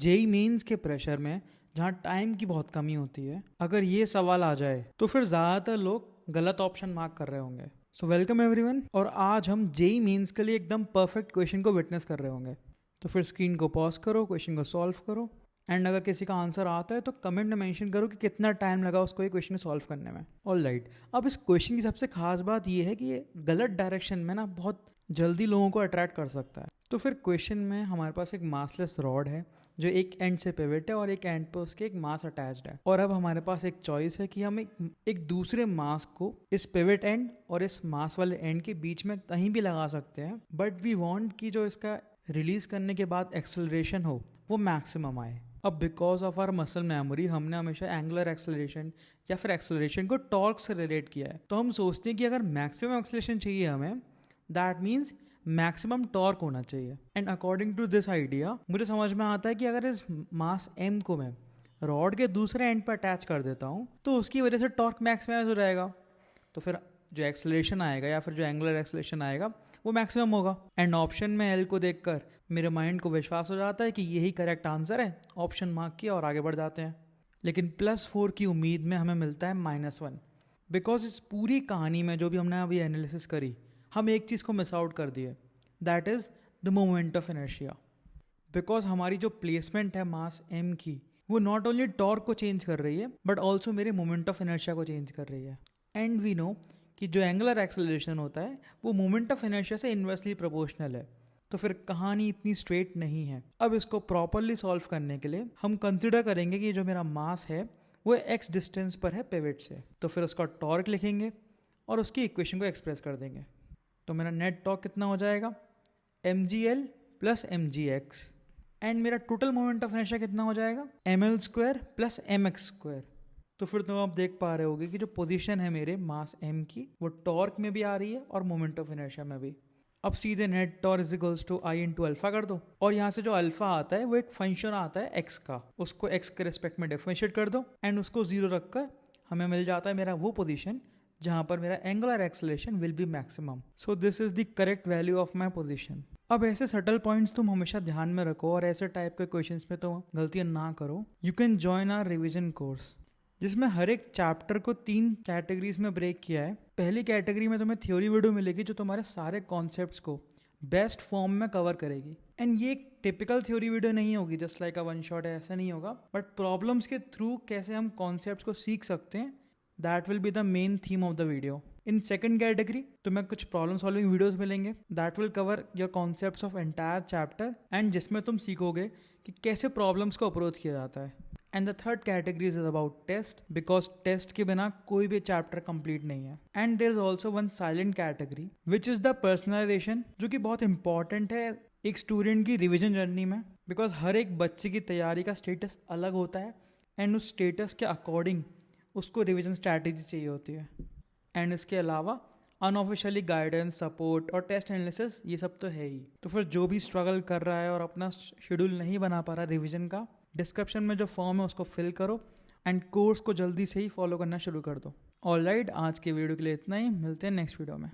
JEE mains के pressure में जहाँ टाइम की बहुत कमी होती है, अगर ये सवाल आ जाए तो फिर ज़्यादातर लोग गलत ऑप्शन मार्क कर रहे होंगे। सो वेलकम एवरीवन, और आज हम जेई मेंस के लिए एकदम परफेक्ट क्वेश्चन को विटनेस कर रहे होंगे। तो फिर स्क्रीन को पॉज करो, क्वेश्चन को सॉल्व करो, एंड अगर किसी का आंसर आता है तो कमेंट में मेंशन करो कि कितना टाइम लगा उसको ये क्वेश्चन सॉल्व करने में। ऑलराइट, अब इस क्वेश्चन की सबसे खास बात ये है कि ये गलत डायरेक्शन में ना बहुत जल्दी लोगों को अट्रैक्ट कर सकता है। तो फिर क्वेश्चन में हमारे पास एक मासलेस रॉड है जो एक एंड से पिवट है और एक एंड पे उसके एक मास अटैच्ड है, और अब हमारे पास एक चॉइस है कि हम एक दूसरे मास को इस पिवट एंड और इस मास वाले एंड के बीच में कहीं भी लगा सकते हैं, बट वी वांट कि जो इसका रिलीज करने के बाद एक्सेलरेशन हो वो मैक्सिमम आए। अब because of our muscle memory हमने हमेशा एंगुलर एक्सेलरेशन या फिर एक्सेलरेशन को टॉर्क से रिलेट किया है, तो हम सोचते हैं कि अगर मैक्सिमम एक्सेलरेशन चाहिए हमें, दैट मीन्स मैक्सिमम टॉर्क होना चाहिए। And according to this idea मुझे समझ में आता है कि अगर इस मास एम को मैं रॉड के दूसरे एंड पर अटैच कर देता हूँ तो उसकी वजह से टॉर्क मैक्सिमाइज हो जाएगा, तो फिर जो एक्सेलरेशन आएगा या फिर जो एंगुलर एक्सेलरेशन आएगा वो मैक्सिमम होगा। एंड ऑप्शन में एल को देखकर मेरे माइंड को विश्वास हो जाता है कि यही करेक्ट आंसर है, ऑप्शन मार्क किया और आगे बढ़ जाते हैं। लेकिन +4 की उम्मीद में हमें मिलता है -1, बिकॉज इस पूरी कहानी में जो भी हमने अभी एनालिसिस करी, हम एक चीज़ को मिस आउट कर दिए, that is the moment of inertia. Because हमारी जो प्लेसमेंट है मास एम की वो नॉट ओनली टॉर्क को चेंज कर रही है बट ऑल्सो मेरे मोमेंट ऑफ इनर्शिया को चेंज कर रही है। एंड वी नो कि जो एंगुलर एक्सेलरेशन होता है वो मोमेंट ऑफ इनर्शिया से इन्वर्सली प्रोपोर्शनल है, तो फिर कहानी इतनी स्ट्रेट नहीं है। अब इसको प्रॉपरली सॉल्व करने के लिए हम कंसिडर करेंगे कि जो मेरा मास है वो x डिस्टेंस पर है पिवट से, तो फिर उसका टॉर्क लिखेंगे और उसकी इक्वेशन को एक्सप्रेस कर देंगे। तो मेरा नेट टॉर्क कितना हो जाएगा, mgl प्लस mgx, एंड मेरा टोटल मोमेंट ऑफ इनर्शिया कितना हो जाएगा, ml² प्लस mx²। तो फिर तुम आप देख पा रहे होगे कि जो पोजीशन है मेरे मास m की वो टॉर्क में भी आ रही है और मोमेंट ऑफ इनर्शिया में भी। अब सीधे net torque is equals to I into alpha कर दो, और यहाँ से जो अल्फा आता है वो एक फंक्शन आता है x का, उसको x के रिस्पेक्ट में डिफरेंशिएट कर दो एंड उसको 0 रखकर हमें मिल जाता है मेरा वो पोजीशन जहाँ पर मेरा angular acceleration will be maximum. So this is the correct value of my position. अब ऐसे सटल पॉइंट्स तुम हमेशा ध्यान में रखो और ऐसे टाइप के क्वेश्चंस में तो गलतियां ना करो। You can join our revision course जिसमें हर एक चैप्टर को 3 कैटेगरीज में ब्रेक किया है। पहली कैटेगरी में तुम्हें थ्योरी वीडियो मिलेगी जो तुम्हारे सारे कॉन्सेप्ट्स को बेस्ट फॉर्म में कवर करेगी, एंड ये एक टिपिकल थ्योरी वीडियो नहीं होगी just like a one shot है, ऐसा नहीं होगा, बट प्रॉब्लम्स के थ्रू कैसे हम कॉन्सेप्ट्स को सीख सकते हैं, that will be the main theme of the video. In second category तुम्हें कुछ प्रॉब्लम सॉल्विंग वीडियोस मिलेंगे that will cover your concepts of entire chapter, and जिसमें तुम सीखोगे कि कैसे प्रॉब्लम्स को अप्रोच किया जाता है। And the third category is about test, because test के बिना कोई भी चैप्टर कंप्लीट नहीं है। And there is also one silent category which is the personalisation, जो कि बहुत इंपॉर्टेंट है एक स्टूडेंट की रिविजन जर्नी में, बिकॉज हर एक बच्चे की तैयारी का स्टेटस अलग होता है एंड उस स्टेटस के अकॉर्डिंग उसको रिवीजन स्ट्रैटेजी चाहिए होती है। एंड इसके अलावा अनऑफिशियली गाइडेंस, सपोर्ट और टेस्ट एनालिसिस ये सब तो है ही। तो फिर जो भी स्ट्रगल कर रहा है और अपना शेड्यूल नहीं बना पा रहा रिवीजन का, डिस्क्रिप्शन में जो फॉर्म है उसको फिल करो एंड कोर्स को जल्दी से ही फॉलो करना शुरू कर दो। ऑलराइट, आज के वीडियो के लिए इतना ही, मिलते हैं नेक्स्ट वीडियो में।